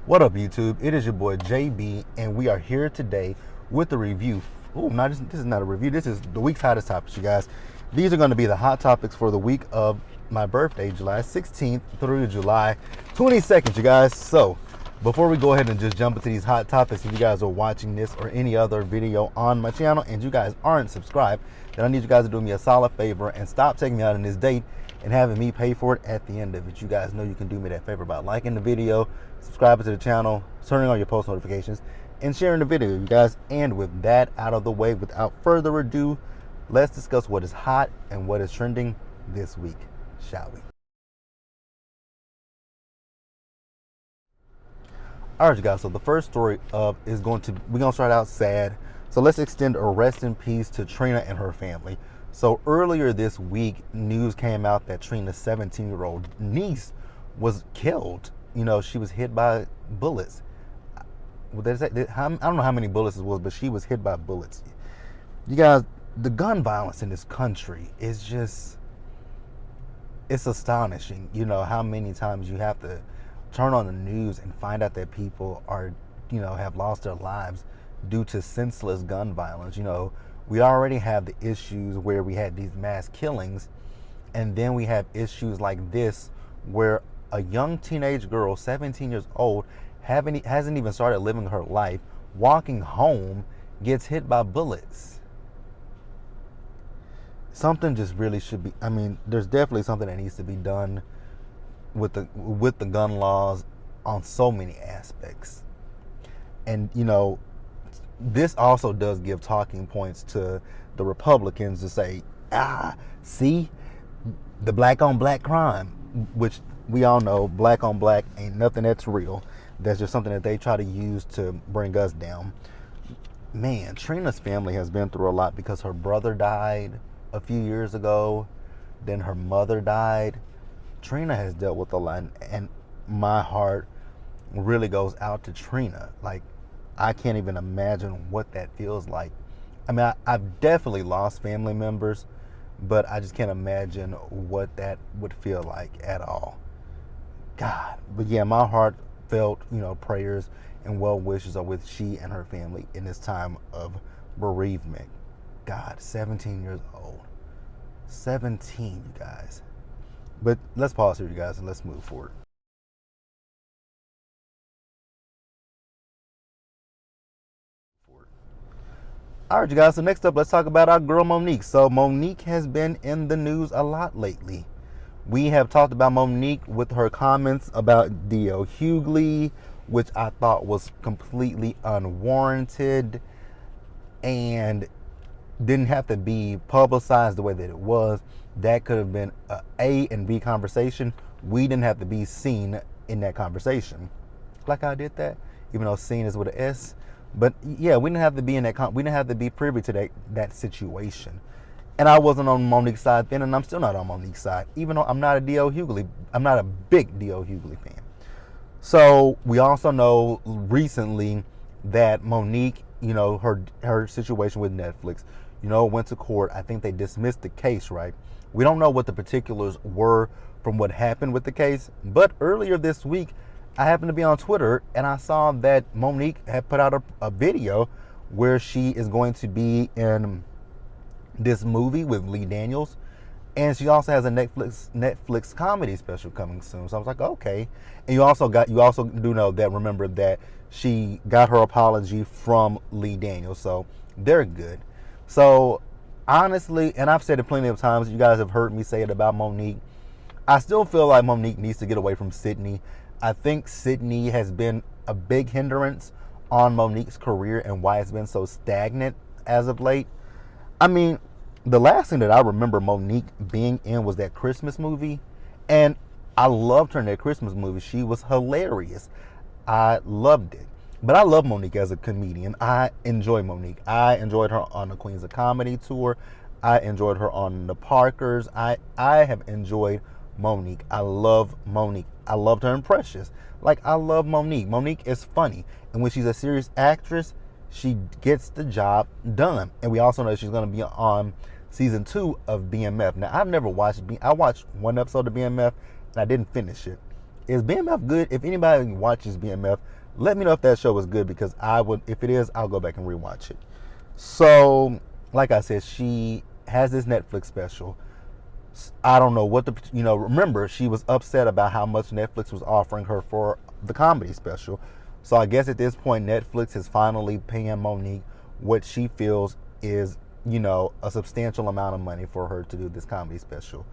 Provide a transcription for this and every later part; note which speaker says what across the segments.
Speaker 1: What up, YouTube? It is your boy JB, and we are here today with a review. This is not a review. This is the week's hottest topics, you guys. These are going to be the hot topics for the week of my birthday, July 16th through July 22nd, you guys. So, before we go ahead and just jump into these hot topics, if you guys are watching this or any other video on my channel and you guys aren't subscribed, then I need you guys to do me a solid favor and stop taking me out on this date and having me pay for it at the end of it. You guys know you can do me that favor by liking the video, subscribing to the channel, turning on your post notifications, and sharing the video, you guys. And with that out of the way, without further ado, let's discuss what is hot and what is trending this week, shall we? All right, you guys, so the first story we're going to start out sad. So let's extend a rest in peace to Trina and her family. So earlier this week, news came out that Trina's 17-year-old niece was killed. You know, she was hit by bullets. I don't know how many bullets it was, but she was hit by bullets. You guys, the gun violence in this country is just, it's astonishing. You know, how many times you have to turn on the news and find out that people are, have lost their lives due to senseless gun violence. You know, we already have the issues where we had these mass killings, and then we have issues like this where a young teenage girl, 17 years old, hasn't even started living her life, walking home, gets hit by bullets. Something just really should be, there's definitely something that needs to be done with the gun laws on so many aspects. And this also does give talking points to the Republicans to say, see, the black on black crime, which we all know black on black ain't nothing that's real. That's just something that they try to use to bring us down. Man, Trina's family has been through a lot because her brother died a few years ago. Then her mother died. Trina has dealt with a lot, and my heart really goes out to Trina. Like, I can't even imagine what that feels like. I've definitely lost family members, but I just can't imagine what that would feel like at all. God. But yeah, my heartfelt, prayers and well wishes are with she and her family in this time of bereavement. God, 17 years old. 17, you guys. But let's pause here, you guys, and let's move forward. All right, you guys, so next up, let's talk about our girl Monique. So Monique has been in the news a lot lately. We have talked about Monique with her comments about D.L. Hughley, which I thought was completely unwarranted and didn't have to be publicized the way that it was. That could have been A and B conversation. We didn't have to be seen in that conversation. Like I did that, even though seen is with an S. But yeah, we didn't have to be in that. We didn't have to be privy to that situation. And I wasn't on Monique's side then, and I'm still not on Monique's side, even though I'm not a D.L. Hughley. I'm not a big D.L. Hughley fan. So we also know recently that Monique, her situation with Netflix, went to court. I think they dismissed the case, right? We don't know what the particulars were from what happened with the case, but earlier this week, I happened to be on Twitter and I saw that Monique had put out a video where she is going to be in this movie with Lee Daniels, and she also has a Netflix comedy special coming soon. So I was like, okay. And you also do know that, remember that she got her apology from Lee Daniels, so they're good. So honestly, and I've said it plenty of times, you guys have heard me say it about Monique, I still feel like Monique needs to get away from Sydney. I think Sydney has been a big hindrance on Monique's career and why it's been so stagnant as of late. The last thing that I remember Monique being in was that Christmas movie, and I loved her in that Christmas movie. She was hilarious. I loved it. But I love Monique as a comedian. I enjoy Monique. I enjoyed her on the Queens of Comedy tour. I enjoyed her on the Parkers. I have enjoyed Monique. I love Monique. I loved her in Precious. Like, I love Monique. Monique is funny. And when she's a serious actress, she gets the job done. And we also know she's going to be on season 2 of BMF. Now, I've never watched I watched one episode of BMF and I didn't finish it. Is BMF good? If anybody watches BMF, let me know if that show was good, because I would. If it is, I'll go back and rewatch it. So, like I said, she has this Netflix special. I don't know what the, remember, she was upset about how much Netflix was offering her for the comedy special. So I guess at this point, Netflix is finally paying Monique what she feels is, a substantial amount of money for her to do this comedy special.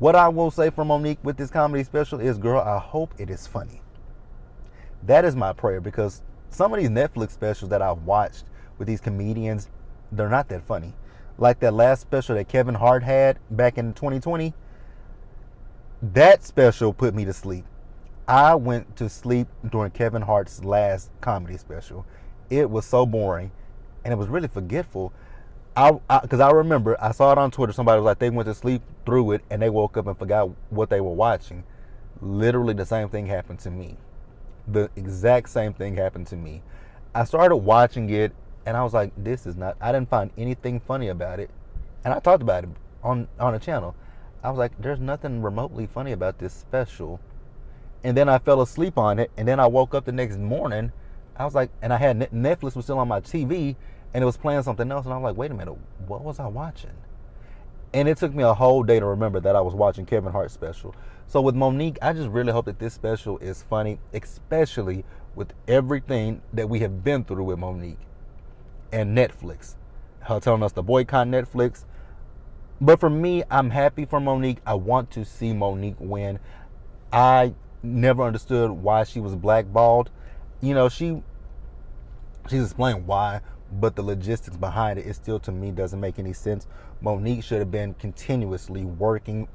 Speaker 1: What I will say for Monique with this comedy special is, girl, I hope it is funny. That is my prayer, because some of these Netflix specials that I've watched with these comedians, they're not that funny. Like that last special that Kevin Hart had back in 2020, that special put me to sleep. I went to sleep during Kevin Hart's last comedy special. It was so boring, and it was really forgetful. Because I remember, I saw it on Twitter, somebody was like, they went to sleep through it, and they woke up and forgot what they were watching. Literally the same thing happened to me. The exact same thing happened to me. I started watching it, and I was like, I didn't find anything funny about it. And I talked about it on the channel. I was like, there's nothing remotely funny about this special. And then I fell asleep on it, and then I woke up the next morning. I was like, and I had Netflix was still on my TV, and it was playing something else, and I was like, wait a minute, what was I watching? And it took me a whole day to remember that I was watching Kevin Hart's special. So with Monique, I just really hope that this special is funny, especially with everything that we have been through with Monique and Netflix. Her telling us to boycott Netflix. But for me, I'm happy for Monique. I want to see Monique win. I never understood why she was blackballed. She's explained why, but the logistics behind it still, to me, doesn't make any sense. Monique should have been continuously working,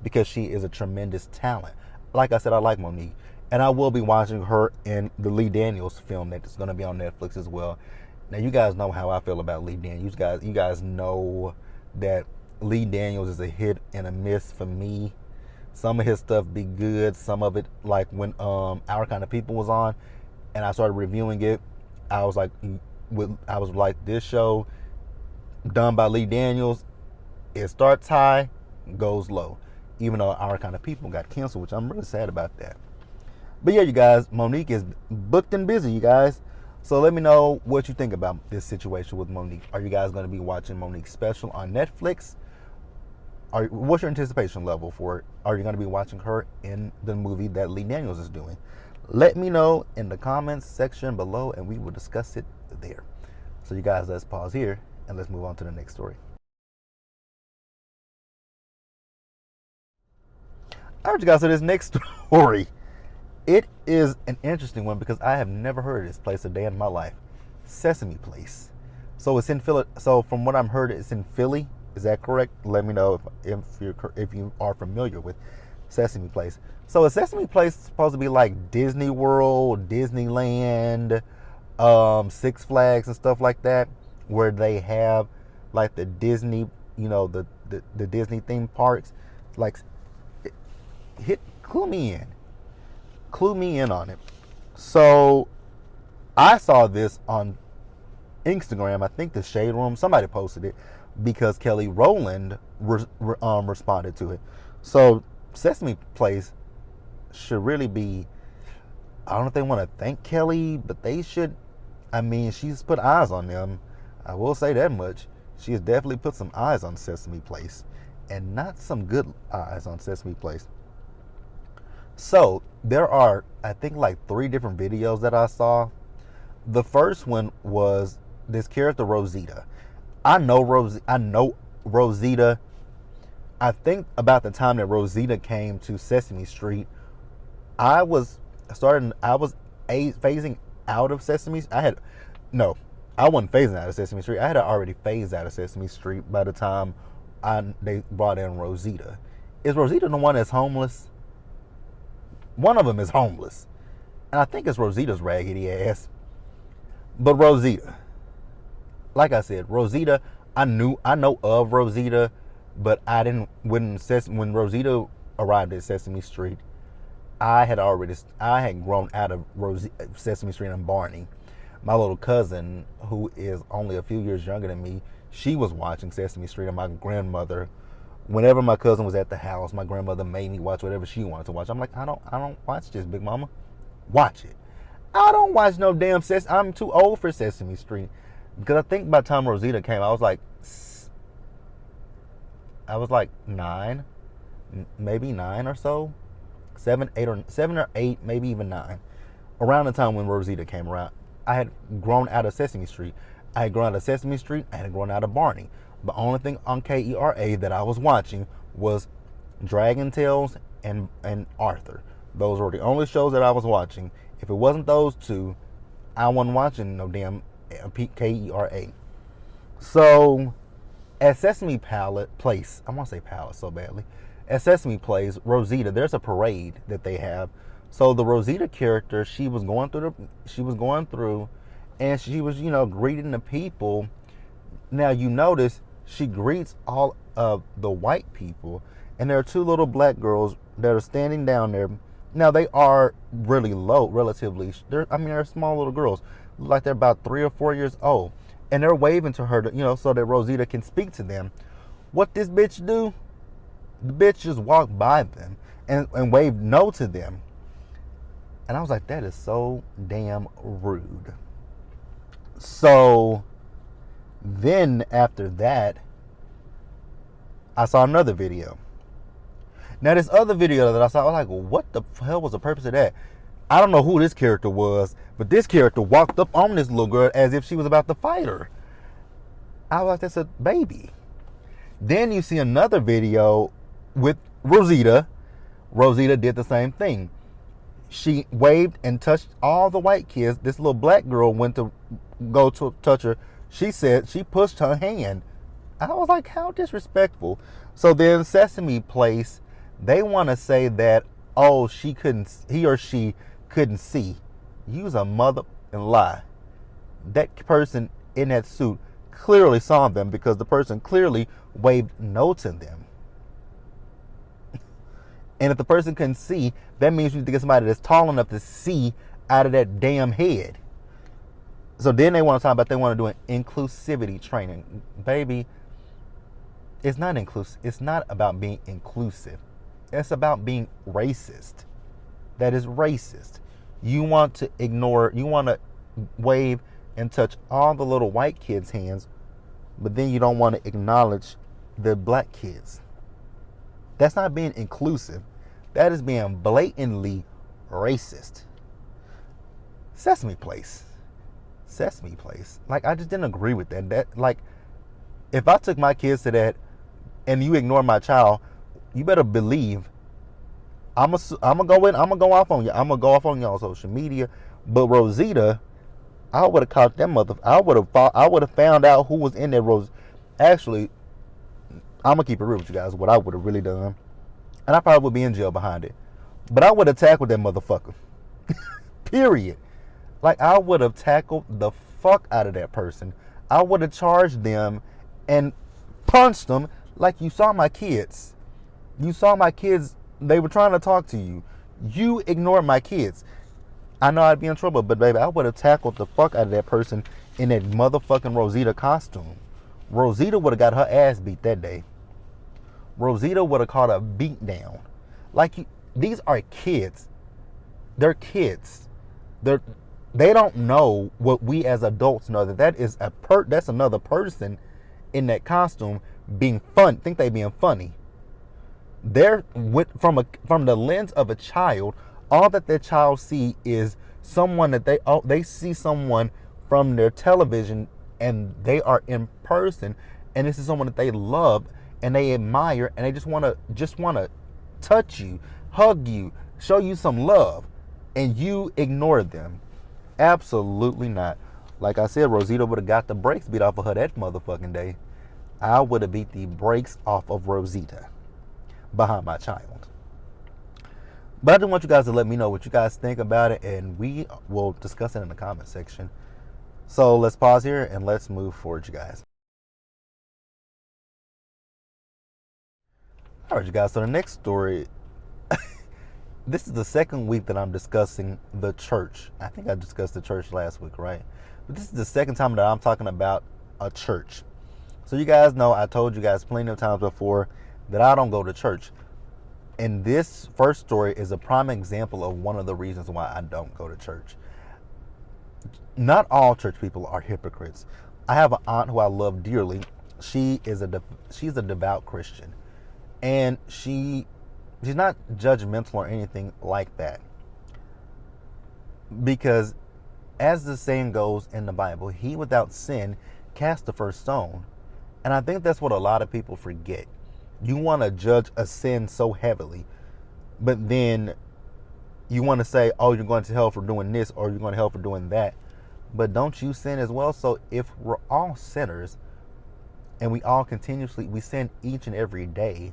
Speaker 1: because she is a tremendous talent. Like I said, I like Monique, and I will be watching her in the Lee Daniels film that's going to be on Netflix as well. Now, you guys know how I feel about Lee Daniels. You guys know that Lee Daniels is a hit and a miss for me. Some of his stuff be good. Some of it, like when Our Kind of People was on, and I started reviewing it, I was like, this show done by Lee Daniels, it starts high, goes low. Even though Our Kind of People got canceled, which I'm really sad about that. But yeah, you guys, Monique is booked and busy, you guys. So let me know what you think about this situation with Monique. Are you guys going to be watching Monique's special on Netflix? What's your anticipation level for it? Are you going to be watching her in the movie that Lee Daniels is doing? Let me know in the comments section below, and we will discuss it there. So you guys, let's pause here and let's move on to the next story. All right, you guys, so this next story, it is an interesting one because I have never heard of this place a day in my life. Sesame Place. So it's in Philly. So from what I'm heard, it's in Philly. Is that correct? Let me know if you are familiar with Sesame Place. So a Sesame Place is supposed to be like Disney World, Disneyland, Six Flags and stuff like that, where they have like the Disney, the Disney theme parks. Like, clue me in on it. So I saw this on Instagram. I think the Shade Room, somebody posted it because Kelly Rowland responded to it. So Sesame Place should really be, I don't know if they want to thank Kelly, but they should. I mean, she's put eyes on them. I will say that much. She has definitely put some eyes on Sesame Place, and not some good eyes on Sesame Place. So there are, I think, like 3 different videos that I saw. The first one was this character Rosita. I know Rosita. I think about the time that Rosita came to Sesame Street, I was phasing out of Sesame. I wasn't phasing out of Sesame Street. I had already phased out of Sesame Street by the time they brought in Rosita. Is Rosita the one that's homeless? One of them is homeless, and I think it's Rosita's raggedy ass. But Rosita, like I said, Rosita, I know of Rosita, but I didn't. When Rosita arrived at Sesame Street, I had grown out of Sesame Street and Barney. My little cousin, who is only a few years younger than me, she was watching Sesame Street, and my grandmother Whenever my cousin was at the house, my grandmother made me watch whatever she wanted to watch. I'm like, I don't watch this, Big Mama. Watch it. I don't watch no damn I'm too old for Sesame Street. Because I think by the time Rosita came, I was like 9, maybe 9 or so. 7 or 8, maybe even 9. Around the time when Rosita came around, I had grown out of Sesame Street. I had grown out of Sesame Street. I had grown out of Barney. The only thing on KERA that I was watching was Dragon Tales and Arthur. Those were the only shows that I was watching. If it wasn't those two, I wasn't watching no damn KERA. So, at Sesame Place, I want to say Palace so badly. At Sesame Place, Rosita, there's a parade that they have. So the Rosita character, she was going through, and she was, greeting the people. Now you notice she greets all of the white people, and there are 2 little black girls that are standing down there. Now they are really low, relatively. They're small little girls, look like they're about 3 or 4 years old, and they're waving to her, so that Rosita can speak to them. What this bitch do? The bitch just walked by them and waved no to them. And I was like, that is so damn rude. So then after that, I saw another video. Now this other video that I saw, I was like, well, what the hell was the purpose of that? I don't know who this character was, but this character walked up on this little girl as if she was about to fight her. I was like, that's a baby. Then you see another video with Rosita. Rosita did the same thing. She waved and touched all the white kids. This little black girl went to go to touch her. She said she pushed her hand. I was like, how disrespectful. So then Sesame Place, they want to say that, oh, he or she couldn't see. Use a mother and lie. That person in that suit clearly saw them because the person clearly waved no to them. And if the person couldn't see, that means you need to get somebody that's tall enough to see out of that damn head. So then they want to talk about they want to do an inclusivity training. Baby, it's not inclusive. It's not about being inclusive. It's about being racist. That is racist. You want to wave and touch all the little white kids' hands, but then you don't want to acknowledge the black kids. That's not being inclusive. That is being blatantly racist. Sesame Place. Like, I just didn't agree with that. Like, if I took my kids to that and you ignore my child, you better believe I'm gonna go off on you. I'm gonna go off on you on social media. But Rosita, I would have caught that mother. I would have found out who was in there. Actually, I'm gonna keep it real with you guys. What I would have really done, and I probably would be in jail behind it, but I would have tackled that motherfucker. Period. Like, I would have tackled the fuck out of that person. I would have charged them and punched them like you saw my kids. You saw my kids. They were trying to talk to you. You ignored my kids. I know I'd be in trouble, but baby, I would have tackled the fuck out of that person in that motherfucking Rosita costume. Rosita would have got her ass beat that day. Rosita would have caught a beat down. These are kids. They're kids. They don't know what we as adults know, that's another person in that costume being fun. Think they being funny. They're from the lens of a child. All that their child see is someone that they see someone from their television, and they are in person, and this is someone that they love and they admire, and they just want to touch you, hug you, show you some love, and you ignore them. Absolutely not. Like I said, Rosita would have got the brakes beat off of her that motherfucking day. I would have beat the brakes off of Rosita behind my child. But I just want you guys to let me know what you guys think about it, and we will discuss it in the comment section. So let's pause here and let's move forward, you guys. All right, you guys. So the next story, this is the second week that I'm discussing the church. I think I discussed the church last week, right? But this is the second time that I'm talking about a church. So you guys know, I told you guys plenty of times before that I don't go to church. And this first story is a prime example of one of the reasons why I don't go to church. Not all church people are hypocrites. I have an aunt who I love dearly. She's a devout Christian, and she's not judgmental or anything like that. Because, as the saying goes in the Bible, he without sin cast the first stone. And I think that's what a lot of people forget. You want to judge a sin so heavily, but then you want to say, oh, you're going to hell for doing this, or you're going to hell for doing that. But don't you sin as well? So if we're all sinners and we sin each and every day,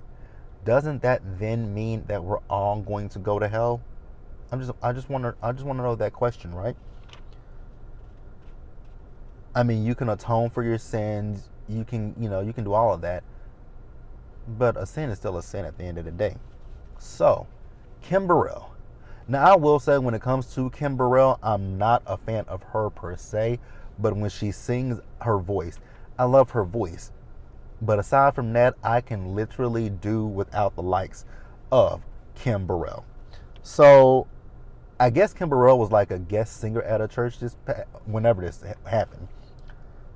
Speaker 1: doesn't that then mean that we're all going to go to hell? I just want to know that question, right? I mean, you can atone for your sins, you can do all of that, but a sin is still a sin at the end of the day. So, Kim Burrell. Now, I will say, when it comes to Kim Burrell, I'm not a fan of her per se, but when she sings, her voice, I love her voice. But aside from that, I can literally do without the likes of Kim Burrell. So, I guess Kim Burrell was like a guest singer at a church whenever this happened.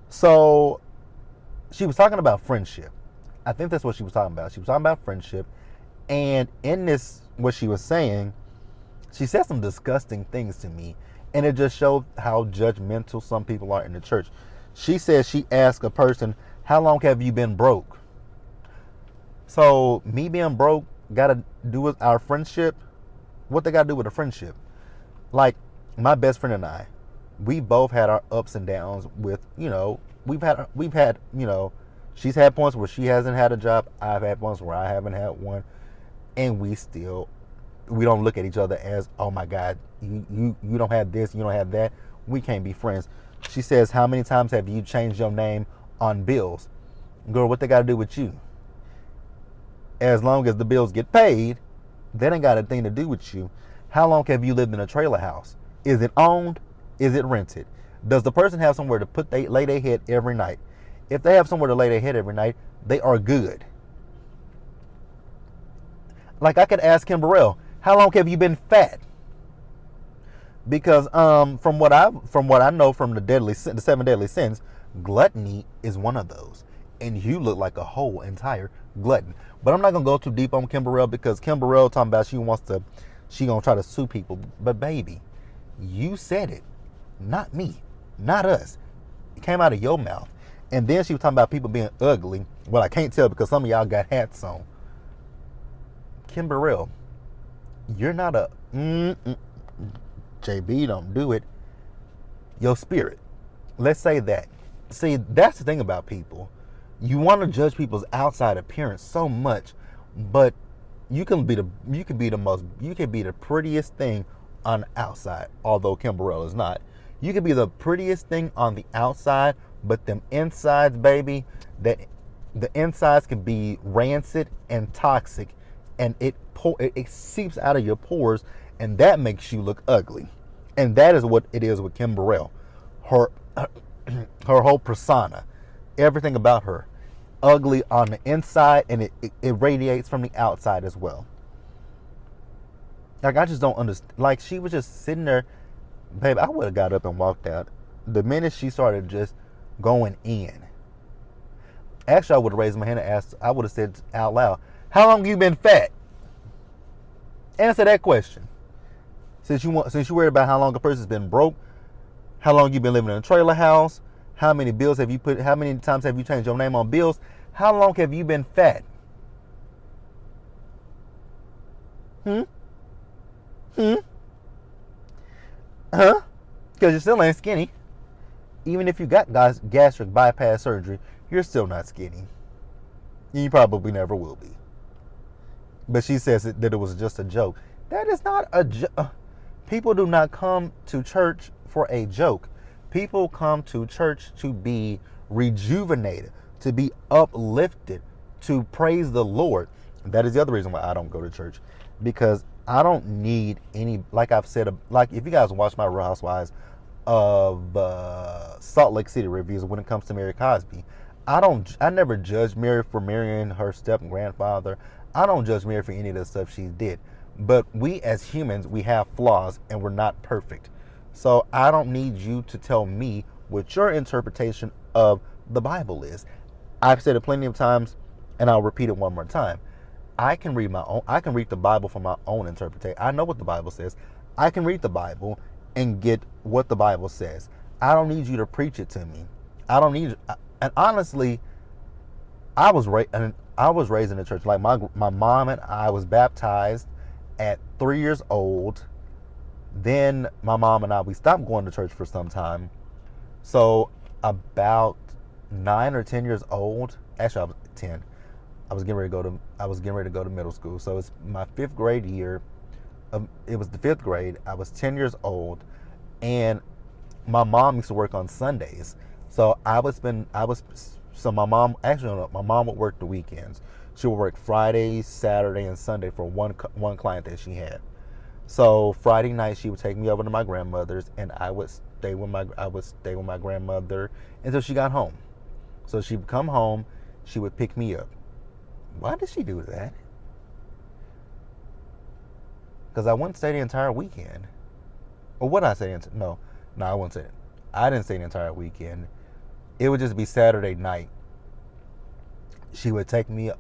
Speaker 1: So, she was talking about friendship. I think that's what she was talking about. She was talking about friendship. And in this, what she was saying, she said some disgusting things to me. And it just showed how judgmental some people are in the church. She said she asked a person, how long have you been broke? So, me being broke got to do with our friendship? What they got to do with a friendship? Like, my best friend and I, we both had our ups and downs with, we've had, she's had points where she hasn't had a job. I've had points where I haven't had one. And we don't look at each other as, oh my God, you don't have this, you don't have that. We can't be friends. She says, how many times have you changed your name on bills? Girl, what they got to do with you? As long as the bills get paid, that ain't got a thing to do with you. How long have you lived in a trailer house? Is it owned? Is it rented? Does the person have somewhere to lay their head every night? If they have somewhere to lay their head every night, they are good. Like, I could ask Kim Burrell, how long have you been fat? Because from what I know from the 7 deadly sins, gluttony is one of those. And you look like a whole entire glutton. But I'm not gonna go too deep on Kim Burrell, because Kim Burrell talking about she gonna try to sue people. But baby, you said it, not me, not us. It came out of your mouth. And then she was talking about people being ugly. Well, I can't tell because some of y'all got hats on. Kim Burrell, you're not a JB, don't do it. Your spirit. Let's say that. See, that's the thing about people. You want to judge people's outside appearance so much, but you can be the prettiest thing on the outside, although Kim Burrell is not. You can be the prettiest thing on the outside, but them insides, baby, that the insides can be rancid and toxic, and it seeps out of your pores, and that makes you look ugly. And that is what it is with Kim Burrell. Her whole persona, everything about her, ugly on the inside, and it radiates from the outside as well. Like, I just don't understand. Like, she was just sitting there, babe, I would have got up and walked out the minute she started just going in. Actually, I would have raised my hand and asked, I would have said out loud, how long have you been fat? Answer that question. Since you're worried about how long a person's been broke, how long you been living in a trailer house, how many times have you changed your name on bills, how long have you been fat? Huh? Because you still ain't skinny. Even if you got gastric bypass surgery, you're still not skinny. You probably never will be. But she says that it was just a joke. That is not a joke. People do not come to church for a joke. People come to church to be rejuvenated, to be uplifted, to praise the Lord. That is the other reason why I don't go to church. Because I don't need any, like I've said, like if you guys watch my Real Housewives of Salt Lake City reviews when it comes to Mary Cosby, I never judged Mary for marrying her step grandfather. I don't judge Mary for any of the stuff she did. But we as humans, we have flaws and we're not perfect. So I don't need you to tell me what your interpretation of the Bible is. I've said it plenty of times and I'll repeat it one more time. I can read the Bible for my own interpretation. I know what the Bible says. I can read the Bible and get what the Bible says. I don't need you to preach it to me. I don't need, and honestly, I was raised in the church. Like my mom and I was baptized at 3 years old. Then my mom and we stopped going to church for some time. So about 9 or 10 years old, actually I was 10. I was getting ready to go to middle school. So it's my 5th grade year. It was the 5th grade. I was 10 years old, and my mom used to work on Sundays. So my mom would work the weekends. She would work Friday, Saturday, and Sunday for one client that she had. So Friday night she would take me over to my grandmother's, and I would stay with my grandmother until she got home. So she would come home, she would pick me up. Why did she do that? Because I wouldn't stay the entire weekend. Or would I say no, I wouldn't say it. I didn't stay the entire weekend. It would just be Saturday night. She would take me up.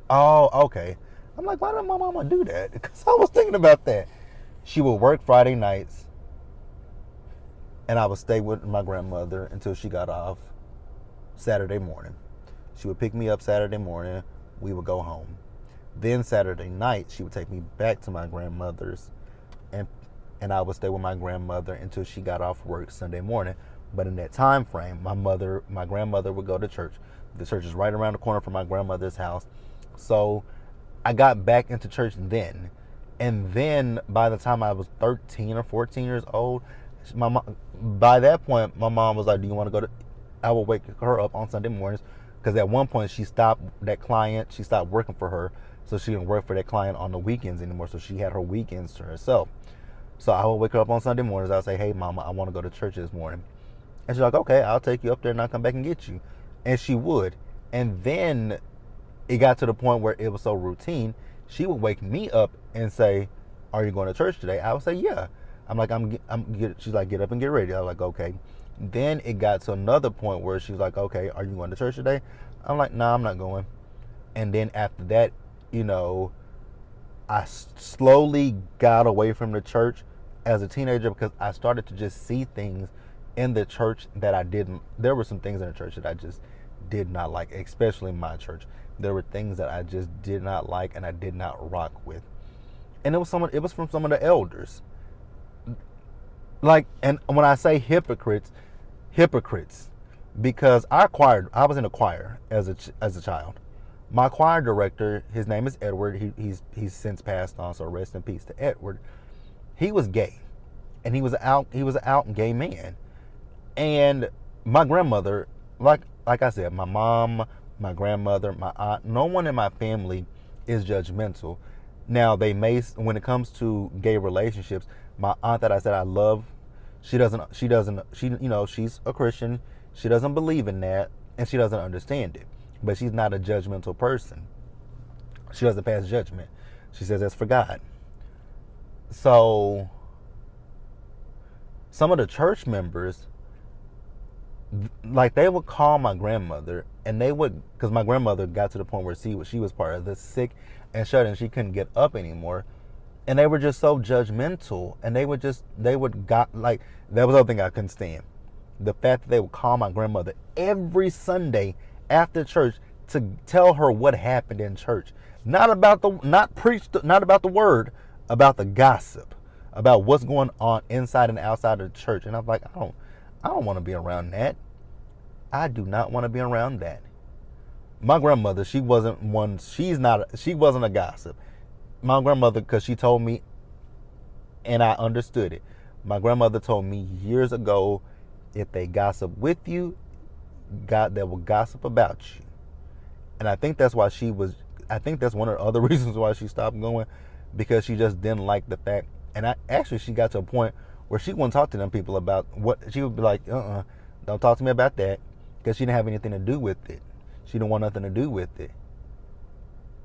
Speaker 1: Oh, okay. I'm like, why did my mama do that? Because I was thinking about that. She would work Friday nights, and I would stay with my grandmother until she got off Saturday morning. She would pick me up Saturday morning. We would go home. Then Saturday night, she would take me back to my grandmother's, and I would stay with my grandmother until she got off work Sunday morning. But in that time frame, my grandmother would go to church. The church is right around the corner from my grandmother's house. So I got back into church then. And then by the time I was 13 or 14 years old, by that point, my mom was like, do you want to go to... I would wake her up on Sunday mornings, because at one point she stopped working for her, so she didn't work for that client on the weekends anymore, so she had her weekends to herself. So I would wake her up on Sunday mornings. I would say, hey, Mama, I want to go to church this morning. And she's like, okay, I'll take you up there and I'll come back and get you. And she would. And then it got to the point where it was so routine, she would wake me up and say, are you going to church today? I would say, yeah. I'm like, she's like, get up and get ready. I was like, okay. Then it got to another point where she was like, okay, are you going to church today? I'm like, nah, I'm not going. And then after that, I slowly got away from the church as a teenager, because I started to just see things in the church that I didn't. There were some things in the church that I just did not like, especially in my church. There were things that I just did not like and I did not rock with. And it was from some of the elders. Like, and when I say hypocrites, because I was in a choir as a child. My choir director, his name is Edward. He's since passed on, so rest in peace to Edward. He was gay, and he was an out gay man. And my grandmother, like I said, my mom, my grandmother, my aunt, no one in my family is judgmental. Now, they may, when it comes to gay relationships, my aunt that I said I love, she's a Christian. She doesn't believe in that, and she doesn't understand it. But she's not a judgmental person. She doesn't pass judgment. She says that's for God. So some of the church members, like, they would call my grandmother, and because my grandmother got to the point where she was part of the sick and shut in, she couldn't get up anymore. And they were just so judgmental, and that was the other thing I couldn't stand. The fact that they would call my grandmother every Sunday after church to tell her what happened in church. Not about the word, about the gossip, about what's going on inside and outside of the church. And I'm like, I don't want to be around that. I do not want to be around that. My grandmother, she wasn't a gossip. My grandmother, because she told me, and I understood it. My grandmother told me years ago, if they gossip with you, God, they will gossip about you. And I think that's why that's one of the other reasons why she stopped going, because she just didn't like the fact. And she got to a point where she wouldn't talk to them people about what, she would be like, don't talk to me about that. because she didn't have anything to do with it. She didn't want nothing to do with it.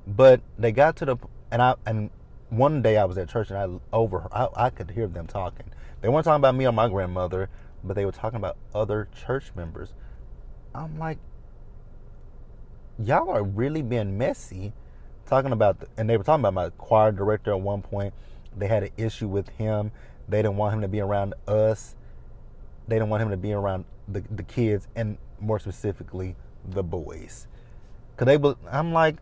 Speaker 1: But they got to the, and one day I was at church and I could hear them talking. They weren't talking about me or my grandmother, but they were talking about other church members. I'm like, y'all are really being messy. Talking about, and they were talking about my choir director at one point. They had an issue with him. They didn't want him to be around us. They didn't want him to be around the kids, and more specifically, the boys. I'm like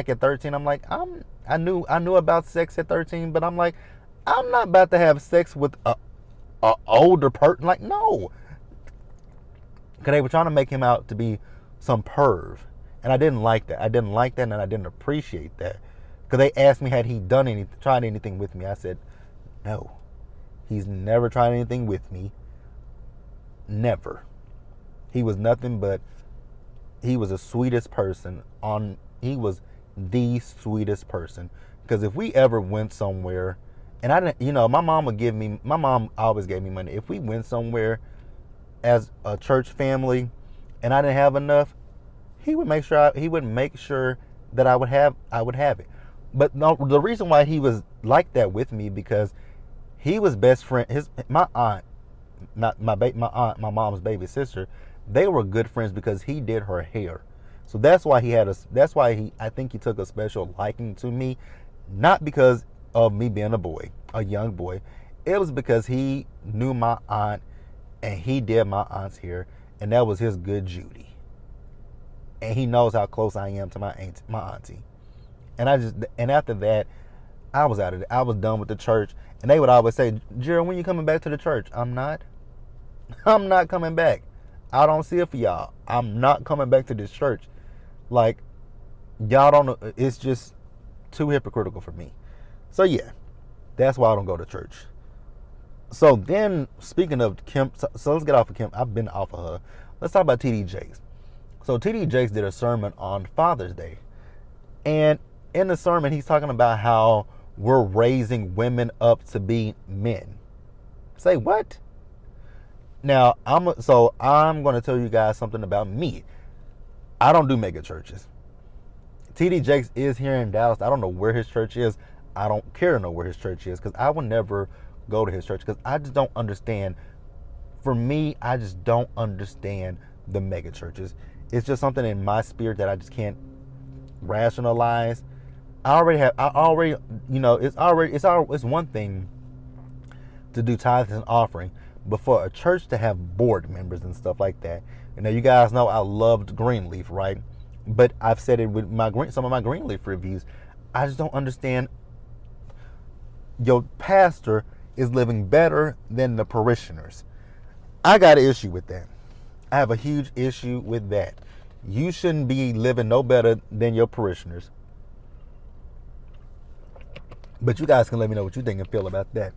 Speaker 1: at 13, I'm like, I knew about sex at 13, but I'm like, I'm not about to have sex with a older person. Like, no. Because they were trying to make him out to be some perv. And I didn't like that. And I didn't appreciate that. Because they asked me, had he tried anything with me? I said, no. He's never tried anything with me. Never. He was nothing but, he was the sweetest person he was the sweetest person. Because if we ever went somewhere, and I didn't, my mom always gave me money. If we went somewhere as a church family and I didn't have enough, he would make sure that I would have it. But no, the reason why he was like that with me, because he was best friend. My aunt, not my aunt, my mom's baby sister, they were good friends because he did her hair. So that's why I think he took a special liking to me, not because of me being a young boy. It was because he knew my aunt and he did my aunt's hair, and that was his good Judy. And he knows how close I am to my auntie. And after that, I was out of it. I was done with the church. And they would always say, Jerry, when you coming back to the church? I'm not coming back. I don't see it for y'all. I'm not coming back to this church. Like, y'all don't know. It's just too hypocritical for me. So yeah, that's why I don't go to church. So then, speaking of Kim, so let's get off of Kim. I've been off of her. Let's talk about TD Jakes. So TD Jakes did a sermon on Father's Day. And in the sermon, he's talking about how we're raising women up to be men. Say what? Now, I'm going to tell you guys something about me. I don't do mega churches. TD Jakes is here in Dallas. I don't know where his church is. I don't care to know where his church is, because I will never go to his church, because I just don't understand. For me, I just don't understand the mega churches. It's just something in my spirit that I just can't rationalize. It's one thing to do tithes and offering, but for a church to have board members and stuff like that. And now you guys know I loved Greenleaf, right? But I've said it with some of my Greenleaf reviews. I just don't understand. Your pastor is living better than the parishioners. I got an issue with that. I have a huge issue with that. You shouldn't be living no better than your parishioners. But you guys can let me know what you think and feel about that.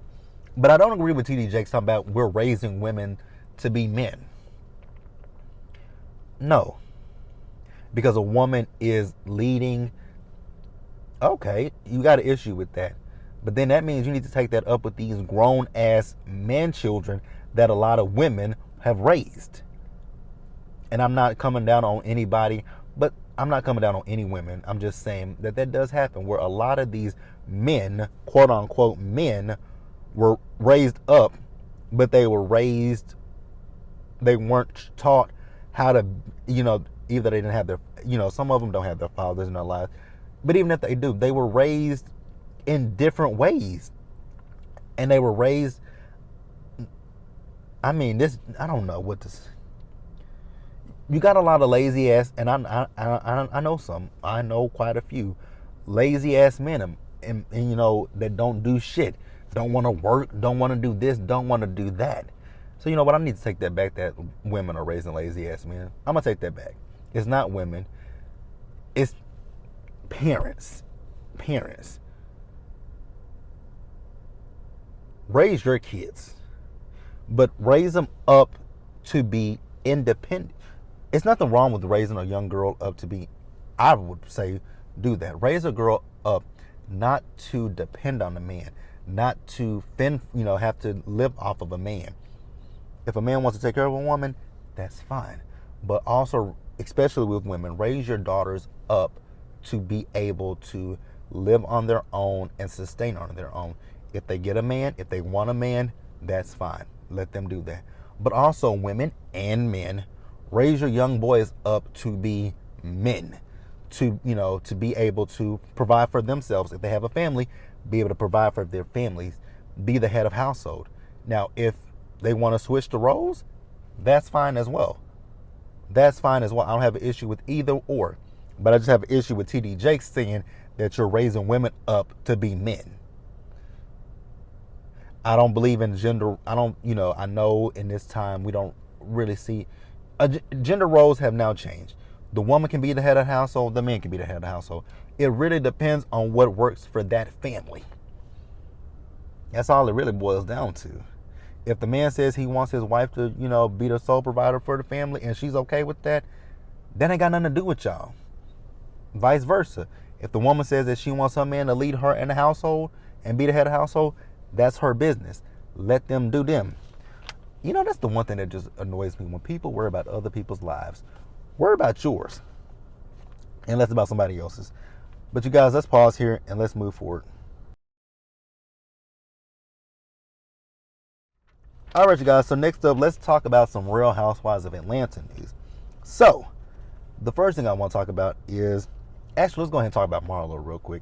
Speaker 1: But I don't agree with TD Jakes talking about we're raising women to be men. No. Because a woman is leading. Okay, you got an issue with that. But then that means you need to take that up with these grown-ass man children that a lot of women have raised. And I'm not coming down on anybody, but I'm not coming down on any women. I'm just saying that does happen, where a lot of these men, quote-unquote men, were raised up, but they weren't taught how to, either they didn't have their, some of them don't have their fathers in their lives. But even if they do, they were raised in different ways. And they were raised, I don't know what this. You got a lot of lazy ass, and I know some. I know quite a few lazy ass men, and that don't do shit, don't want to work, don't want to do this, don't want to do that. So you know what? I need to take that back. That women are raising lazy ass men. I'm gonna take that back. It's not women. It's parents. Parents. Raise your kids, but raise them up to be independent. It's nothing wrong with raising a young girl up to be, I would say, do that. Raise a girl up not to depend on a man, not to have to live off of a man. If a man wants to take care of a woman, that's fine. But also, especially with women, raise your daughters up to be able to live on their own and sustain on their own. If they get a man, if they want a man, that's fine. Let them do that. But also, women and men, raise your young boys up to be men, to to be able to provide for themselves. If they have a family, be able to provide for their families, be the head of household. Now, if they want to switch the roles, that's fine as well. That's fine as well. I don't have an issue with either or. But I just have an issue with TD Jakes saying that you're raising women up to be men. I don't believe in gender. I know in this time we don't really see. Gender roles have now changed. The woman can be the head of the household. The man can be the head of the household. It really depends on what works for that family. That's all it really boils down to. If the man says he wants his wife to, be the sole provider for the family and she's okay with that, that ain't got nothing to do with y'all. Vice versa. If the woman says that she wants her man to lead her in the household and be the head of the household, that's her business. Let them do them. That's the one thing that just annoys me when people worry about other people's lives. Worry about yours and less about somebody else's. But you guys, let's pause here and let's move forward. All right, you guys. So next up, let's talk about some Real Housewives of Atlanta news. So the first thing I want to talk about is, actually, let's go ahead and talk about Marlo real quick.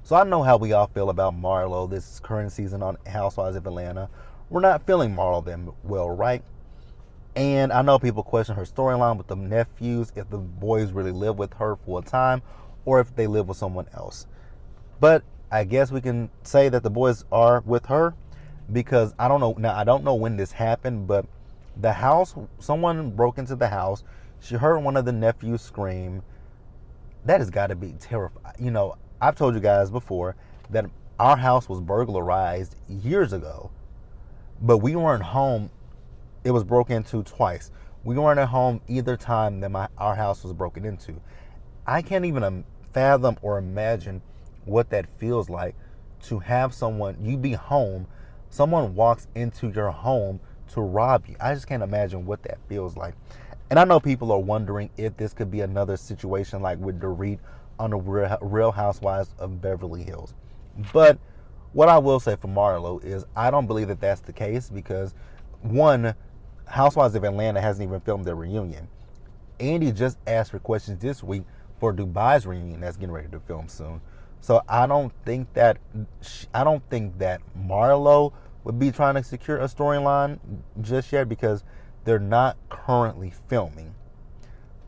Speaker 1: So I know how we all feel about Marlo this current season on Housewives of Atlanta. We're not feeling Marlo that well, right? And I know people question her storyline with the nephews, if the boys really live with her full time or if they live with someone else. But I guess we can say that the boys are with her, because I don't know. Now, I don't know when this happened, but the house, someone broke into the house. She heard one of the nephews scream. That has got to be terrifying. I've told you guys before that our house was burglarized years ago, but we weren't home. It was broken into twice. We weren't at home either time that our house was broken into. I can't even fathom or imagine what that feels like to have you be home, someone walks into your home to rob you. I just can't imagine what that feels like. And I know people are wondering if this could be another situation like with Dorit on the Real Housewives of Beverly Hills. But what I will say for Marlo is I don't believe that that's the case, because one, Housewives of Atlanta hasn't even filmed their reunion. Andy just asked for questions this week for Dubai's reunion that's getting ready to film soon. So I don't think that Marlo would be trying to secure a storyline just yet, because they're not currently filming,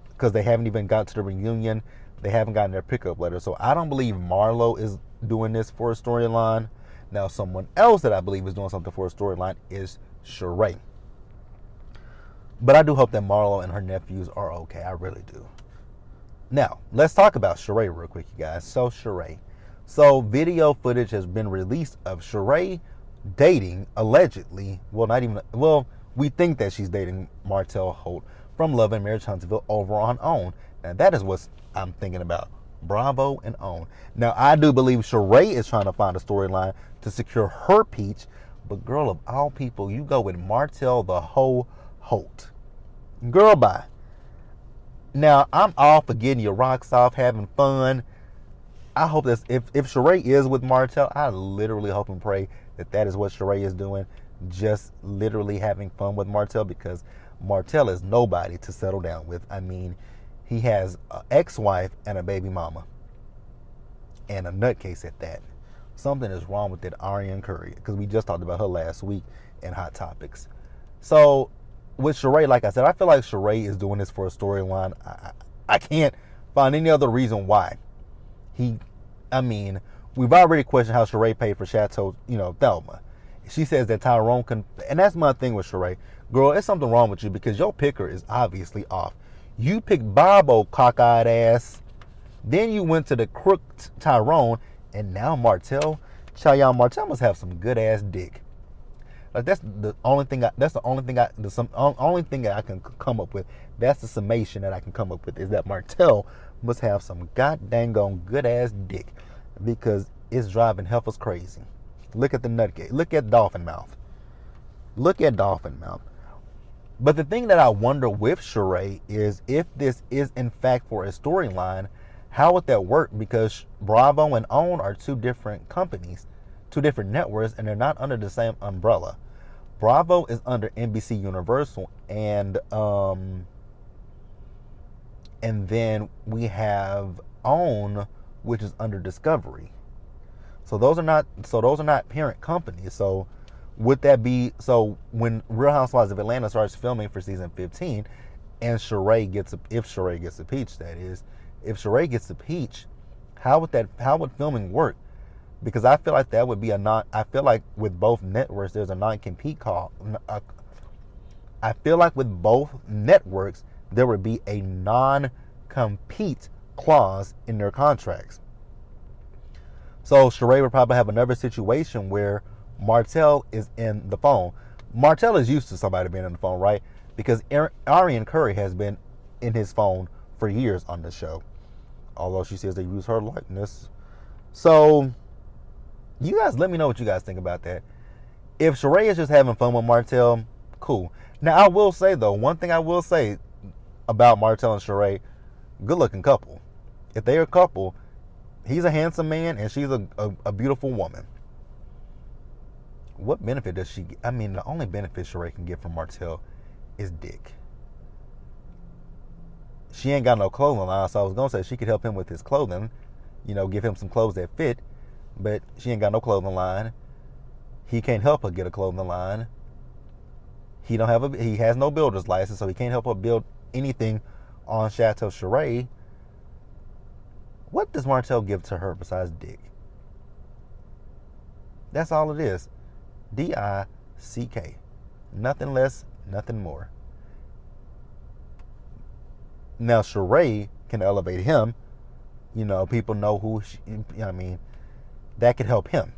Speaker 1: because they haven't even got to the reunion. They haven't gotten their pickup letter. So I don't believe Marlo is doing this for a storyline. Now, someone else that I believe is doing something for a storyline is Sheree. But I do hope that Marlo and her nephews are okay. I really do. Now, let's talk about Sheree real quick, you guys. So, Sheree. So, video footage has been released of Sheree dating, allegedly, we think that she's dating Martell Holt from Love and Marriage Huntsville over on OWN. Now, that is what I'm thinking about. Bravo and OWN. Now, I do believe Sheree is trying to find a storyline to secure her peach. But girl, of all people, you go with Martell the Hoe Holt. Girl, bye. Now, I'm all for getting your rocks off, having fun. I hope that if Sheree is with Martell, I literally hope and pray that is what Sheree is doing. Just literally having fun with Martell, because Martell is nobody to settle down with. I mean, he has an ex-wife and a baby mama. And a nutcase at that. Something is wrong with that Ariane Curry, because we just talked about her last week in Hot Topics. So, with Sheree, like I said, I feel like Sheree is doing this for a storyline. I can't find any other reason why. We've already questioned how Sheree paid for Chateau, Thelma. She says that Tyrone can, and that's my thing with Sheree. Girl, there's something wrong with you, because your picker is obviously off. You picked Bobo, cockeyed ass. Then you went to the crooked Tyrone, and now Martell. Y'all, Martell must have some good ass dick. Like, that's the only thing I can come up with. That's the summation that I can come up with, is that Martell must have some god dang on good ass dick, because it's driving heifers crazy. Look at the nutcase. Look at dolphin mouth. Look at dolphin mouth. But the thing that I wonder with Sheree is if this is in fact for a storyline, how would that work? Because Bravo and OWN are two different companies, two different networks, and they're not under the same umbrella. Bravo is under NBC Universal, and then we have OWN, which is under Discovery. So those are not parent companies. So would that be so when Real Housewives of Atlanta starts filming for season 15, and if Sheree gets a peach, that is, if Sheree gets a peach, how would filming work? Because I feel like that would be I feel like with both networks there's a non-compete call. I feel like with both networks there would be a non-compete clause in their contracts. So Sheree would probably have another situation where Martell is in the phone. Martell is used to somebody being in the phone, right? Because Arian Curry has been in his phone for years on the show. Although she says they use her likeness. So you guys let me know what you guys think about that. If Sheree is just having fun with Martell, cool. Now I will say though, one thing I will say about Martell and Sheree, good looking couple. If they're a couple, he's a handsome man and she's a beautiful woman. What benefit does she get? I mean, the only benefit Sheree can get from Martell is dick. She ain't got no clothing line, so I was going to say she could help him with his clothing, give him some clothes that fit, but she ain't got no clothing line. He can't help her get a clothing line. He has no builder's license, so he can't help her build anything on Chateau Sheree. What does Martell give to her besides dick? That's all it is. D-I-C-K. Nothing less, nothing more. Now Sheree can elevate him. People know who she, that could help him.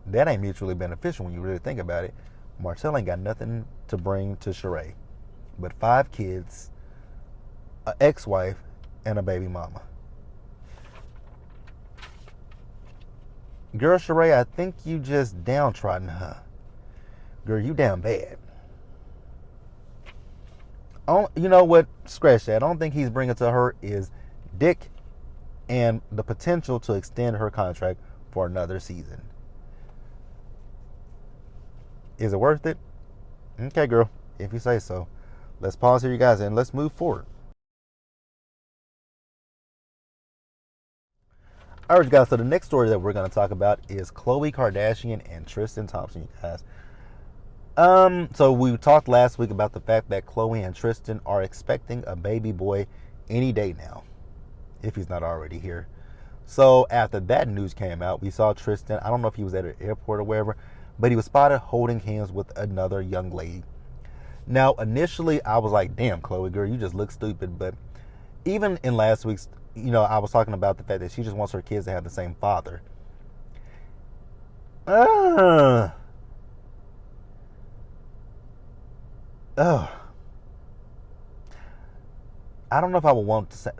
Speaker 1: That ain't mutually beneficial when you really think about it. Martell ain't got nothing to bring to Sheree but 5 kids, an ex-wife, and a baby mama. Girl, Sheree, I think you just downtrodden her. Girl, you down bad. You know what? Scratch that. I don't think he's bringing to her is dick and the potential to extend her contract for another season. Is it worth it? Okay, girl, if you say so. Let's pause here, you guys, and let's move forward. All right, guys, so the next story that we're going to talk about is Khloe Kardashian and Tristan Thompson, you guys. So we talked last week about the fact that Khloe and Tristan are expecting a baby boy any day now, if he's not already here. So after that news came out, we saw Tristan, I don't know if he was at an airport or wherever, but he was spotted holding hands with another young lady. Now, initially, I was like, damn, Khloe, girl, you just look stupid. But even in last week's, I was talking about the fact that she just wants her kids to have the same father. I don't know if I would want to say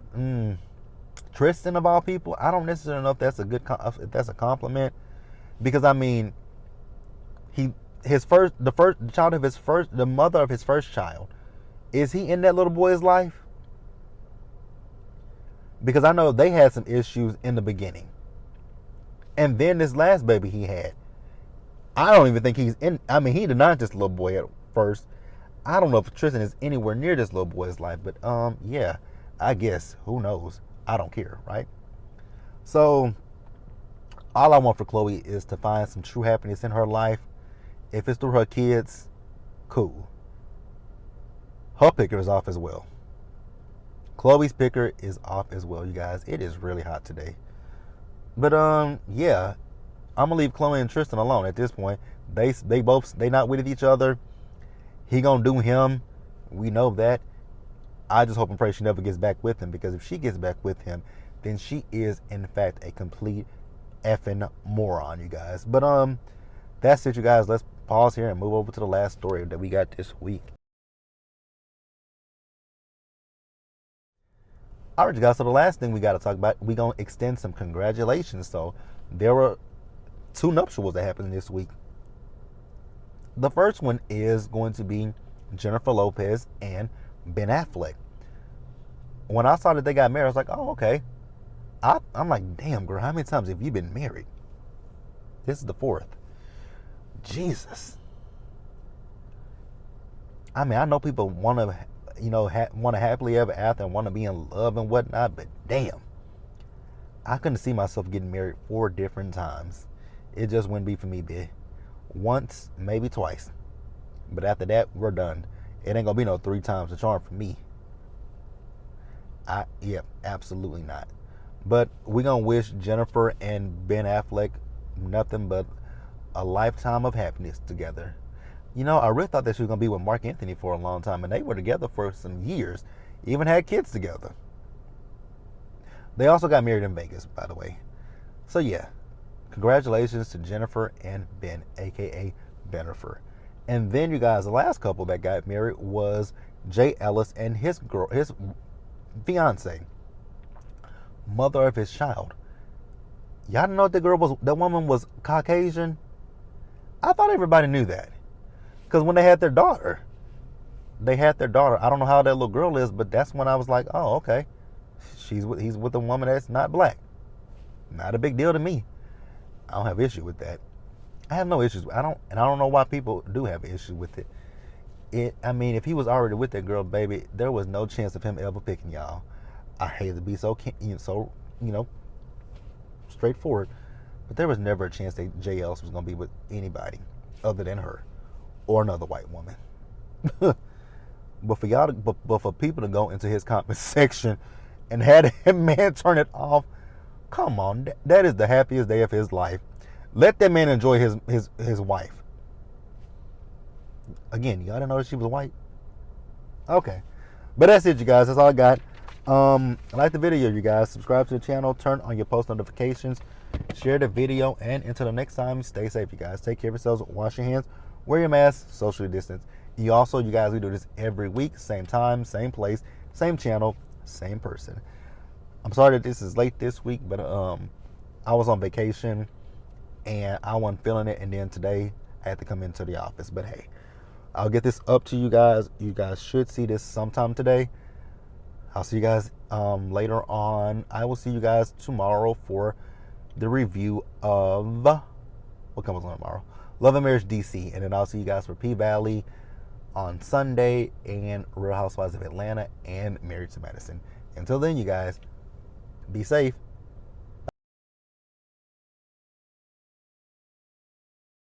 Speaker 1: Tristan of all people. I don't necessarily know if that's a compliment, because I mean, the mother of his first child, is he in that little boy's life? Because I know they had some issues in the beginning, and then this last baby he had, I don't even think he's in. I mean, he denied this little boy at first. I don't know if Tristan is anywhere near this little boy's life, but yeah, I guess, who knows? I don't care, right? So all I want for Khloe is to find some true happiness in her life. If it's through her kids, cool. Her picker is off as well. Khloe's picker is off as well, you guys. It is really hot today. But yeah, I'm gonna leave Khloe and Tristan alone at this point. They not with each other. He gonna do him. We know that. I just hope and pray she never gets back with him, because if she gets back with him, then she is in fact a complete effing moron, you guys. But that's it, you guys. Let's pause here and move over to the last story that we got this week. All right, you guys. So the last thing we got to talk about, we gonna extend some congratulations. So there were 2 nuptials that happened this week. The first one is going to be Jennifer Lopez and Ben Affleck. When I saw that they got married, I was like, oh, okay. I'm like, damn, girl, how many times have you been married? This is the fourth. Jesus. I mean, I know people want to, want to happily ever after and want to be in love and whatnot, but damn. I couldn't see myself getting married 4 different times. It just wouldn't be for me, bitch. Once, maybe twice. But after that, we're done. It ain't gonna be no 3 times the charm for me. Absolutely not. But we're gonna wish Jennifer and Ben Affleck nothing but a lifetime of happiness together. I really thought that she was gonna be with Mark Anthony for a long time, and they were together for some years. Even had kids together. They also got married in Vegas, by the way. So yeah, congratulations to Jennifer and Ben, aka Bennifer. And then, you guys, the last couple that got married was Jay Ellis and his fiance, mother of his child. Y'all didn't know that woman was Caucasian? I thought everybody knew that. Because when they had their daughter. I don't know how that little girl is, but that's when I was like, oh, okay. He's with a woman that's not black. Not a big deal to me. I don't have issue with that. I have no issues. I don't know why people do have an issue with it. I mean, if he was already with that girl, baby, there was no chance of him ever picking y'all. I hate to be so straightforward, but there was never a chance that Jay Ellis was gonna be with anybody other than her or another white woman. But for people to go into his comment section and had that man turn it off, come on, that is the happiest day of his life. Let that man enjoy his wife. Again, y'all didn't know that she was white? Okay. But that's it, you guys. That's all I got. Like the video, you guys. Subscribe to the channel. Turn on your post notifications. Share the video. And until the next time, stay safe, you guys. Take care of yourselves. Wash your hands. Wear your mask. Socially distance. You guys, we do this every week. Same time, same place, same channel, same person. I'm sorry that this is late this week, but I was on vacation and I wasn't feeling it. And then today I had to come into the office. But hey, I'll get this up to you guys. You guys should see this sometime today. I'll see you guys later on. I will see you guys tomorrow for the review of what comes on tomorrow? Love and Marriage DC. And then I'll see you guys for P-Valley on Sunday and Real Housewives of Atlanta and Married to Madison. Until then, you guys, be safe.